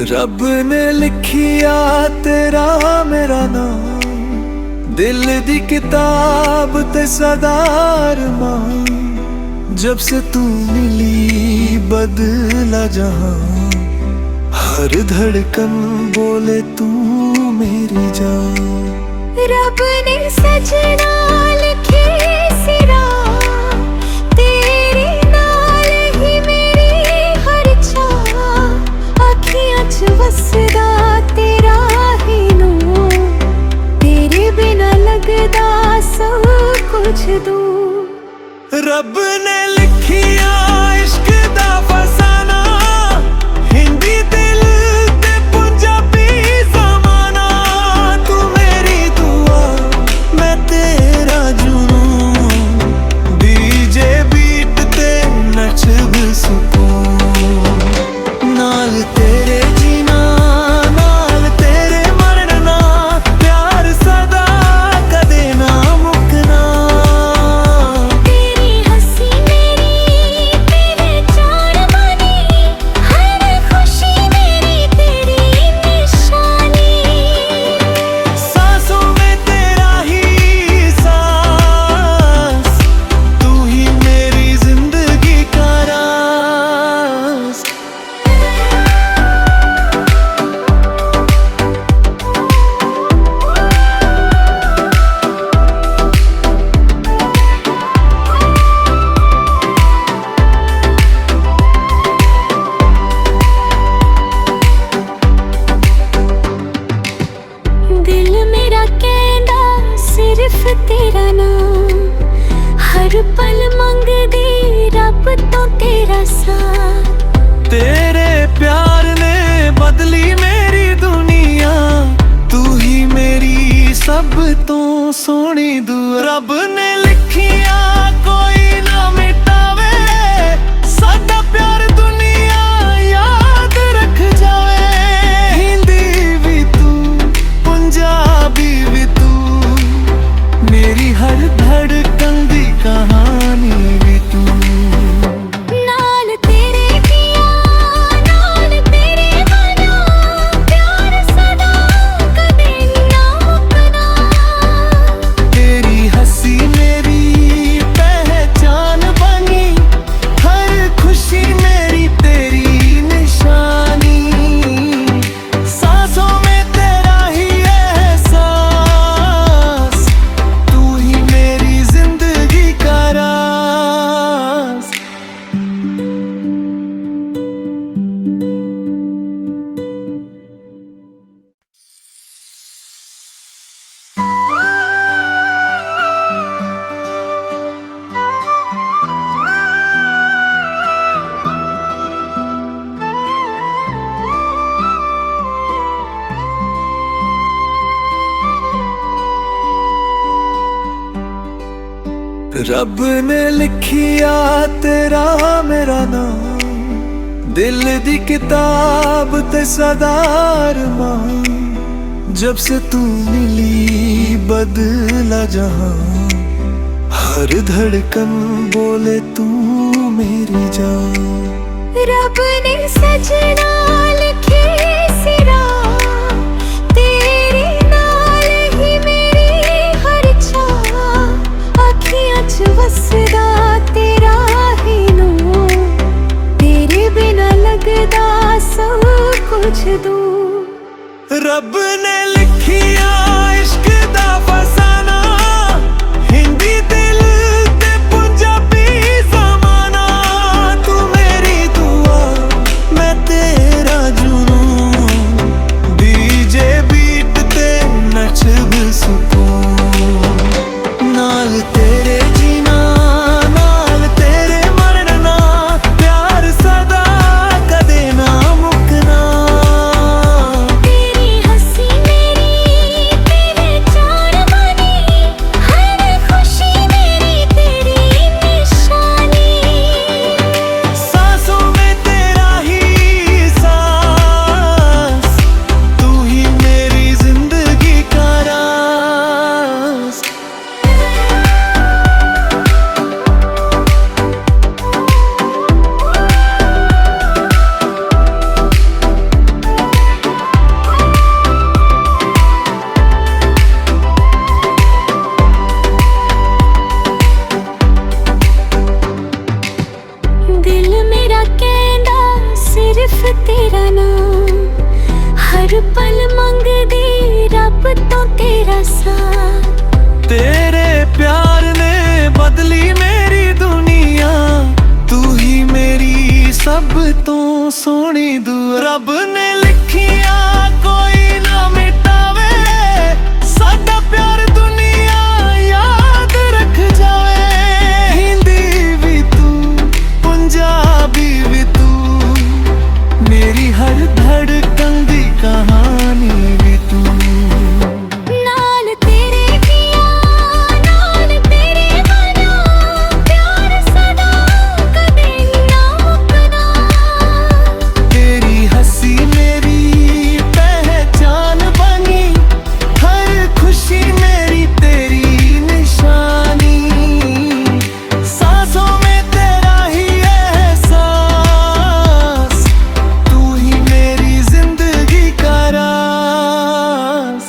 रब ने लिखिया तेरा मेरा नाम, दिल दी किताब ते सदा अरमान। जब से तू मिली बदला जहां, हर धड़कन बोले तू मेरी जान। रब ने सजना लिखी सिरा, तेरे नाल ही मेरी हर चाह। अखियां च वसदा तेरा ही नूर, तेरे बिना लगदा सब कुछ दूर। रब ने लिखिया इश्क दा फसाना, हिंदी दिल ते पंजाबी ज़माना। तू मेरी दुआ मैं तेरा जुनून, डीजे बीट ते नचब सुकून। नाल तेरे जीना नाल तेरे मरना, प्यार सदा कदे ना मुकना। तेरी हंसी मेरी तेरे चार बनी, हर खुशी मेरी तेरी निशानी। सांसों में तेरा ही सांस, तू ही मेरी जिंदगी का राज। दिल मेरा कहंदा सिर्फ तेरा नाम, हर पल मंगदी रब तो तेरा साथ। तेरे प्यार ने बदली मेरी दुनिया, तू ही मेरी सब तो सोहनी दुआ। रब ने लिखिया कोई ना मिटावे, साडा प्यार दुनिया याद रख जावे। हिंदी भी तू पंजाबी भी तू, मेरी हर धड़कन दी कहानी भी तू। नाल तेरे पिया नाल तेरे मना, प्यार सदा कदे ना मुकना। तेरी हंसी मेरी पहचान बनी, हर खुशी मेरी तेरी निशानी। सांसों में तेरा ही एहसास, तू ही मेरी जिंदगी का राज। रब ने लिखिया तेरा मेरा नाम, दिल दी किताब ते सदा अरमान। जब से तू मिली बदला जहां, हर धड़कन बोले तू मेरी जान। रब ने सजना लिखी सिरा, तेरे नाल ही मेरी हर चाह। अखियां च वसदा तेरा ही नूर, तेरे बिना लगदा सब कुछ दूर। रब ने लिखिया इश्क दा फसाना, हिंदी दिल ते पंजाबी ज़माना। तू मेरी दुआ मैं तेरा जुनून, डीजे बीट ते नचब सुकून। नाल तेरे जीना नाल तेरे मरना, प्यार सदा कदे ना मुकना। तेरी हंसी तेरा नाम, हर पल मंगदी रब तो तेरा साथ। तेरे प्यार ने बदली मेरी दुनिया, तू ही मेरी सब तो सोनी दुआ। रब ने लिखिया कोई ना मिटावे, साडा प्यार दुनिया याद रख जावे। हिंदी भी तू, पंजाबी भी तू, मेरी हर धड़कन दी कहानी भी तू। नाल तेरे किया नाल तेरे मना, प्यार सदा कदे ना मुकना। तेरी हंसी मेरी पहचान बनी, हर खुशी मेरी तेरी निशानी। सांसों में तेरा ही एहसास, तू ही मेरी जिंदगी का राज।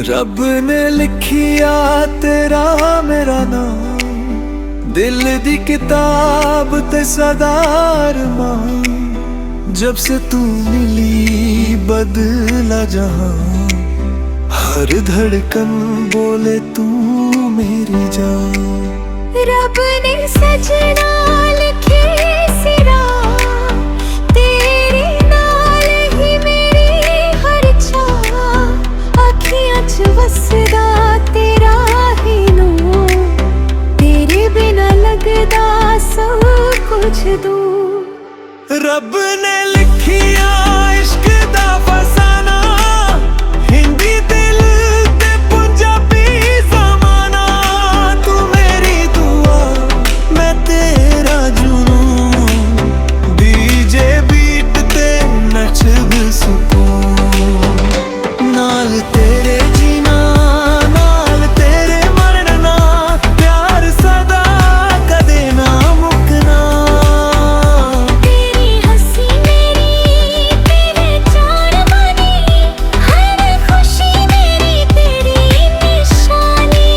रब ने लिखिया तेरा मेरा नाम, दिल दी किताब ते सदार मां। जब से तू मिली बदला जहां, हर धड़कन बोले तू मेरी जान। रब ने सजना लिखे सिरा, तेरे नाल ही मेरी हर चाह। अखियां च वसदा तेरा ही नूर, तेरे बिना लगदा सब कुछ दूर। रब ने लिखिया इश्क दा फसाना, हिंदी दिल ते पंजाबी ज़माना। तू मेरी दुआ मैं तेरा जुनून, डीजे बीट ते नचब सुकून। नाल तेरे जीना नाल तेरे मरना, प्यार सदा कदे ना मुकना। तेरी हंसी मेरी पहचान बनी, हर खुशी मेरी तेरी निशानी।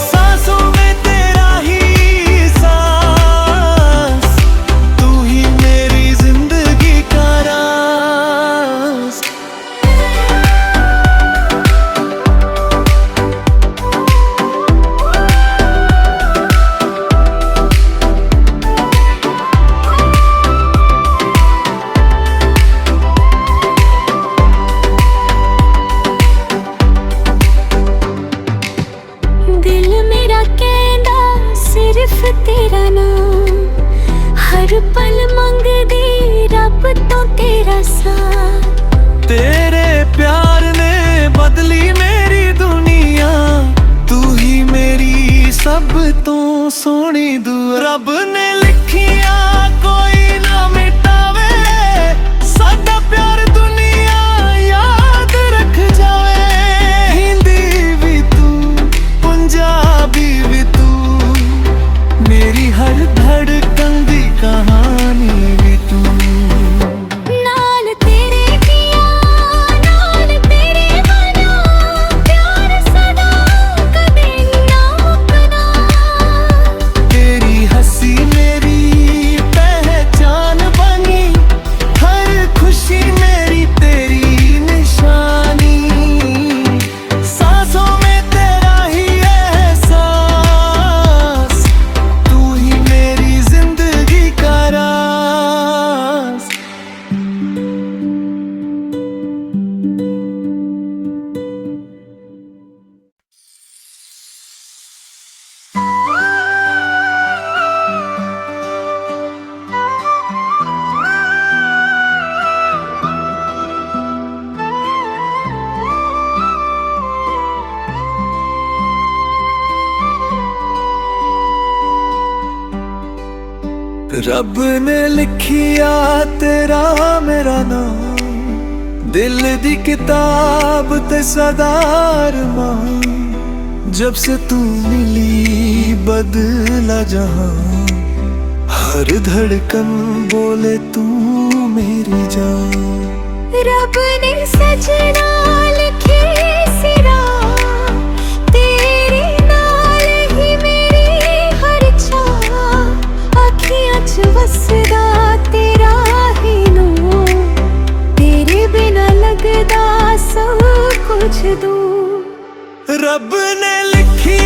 सांसों में तेरा ही सांस, तू ही मेरी जिंदगी का राज। दिल मेरा कहंदा सिर्फ तेरा नाम, हर पल मंगदी रब तो तेरा साथ। तेरे प्यार ने बदली मेरी दुनिया, तू ही मेरी सब तो सोनी दुआ। रब ने लिखिया कोई ना मिटावे, साडा प्यार दुनिया याद रख जावे। हिंदी भी तू, पंजाबी भी तू, मेरी हर धड़कन दी कहानी भी तू। नाल तेरे किया नाल तेरे मना, प्यार सदा कदे ना मुकना। तेरी हंसी मेरी पहचान बनी, हर खुशी मेरी तेरी निशानी। सांसों में तेरा ही एहसास, तू ही मेरी जिंदगी का राज। रब ने लिखिया तेरा मेरा नाम, दिल दी किताब ते सदार मां, जब से तू मिली बदला जहां। हर धड़कन बोले तू मेरी जान। रब ने सजना लिखी सिरा, तेरे नाल ही मेरी हर चाह। अखियां च वसदा तेरा ही नूर, तेरे बिना लगदा सब कुछ दूर। रब ने लिखी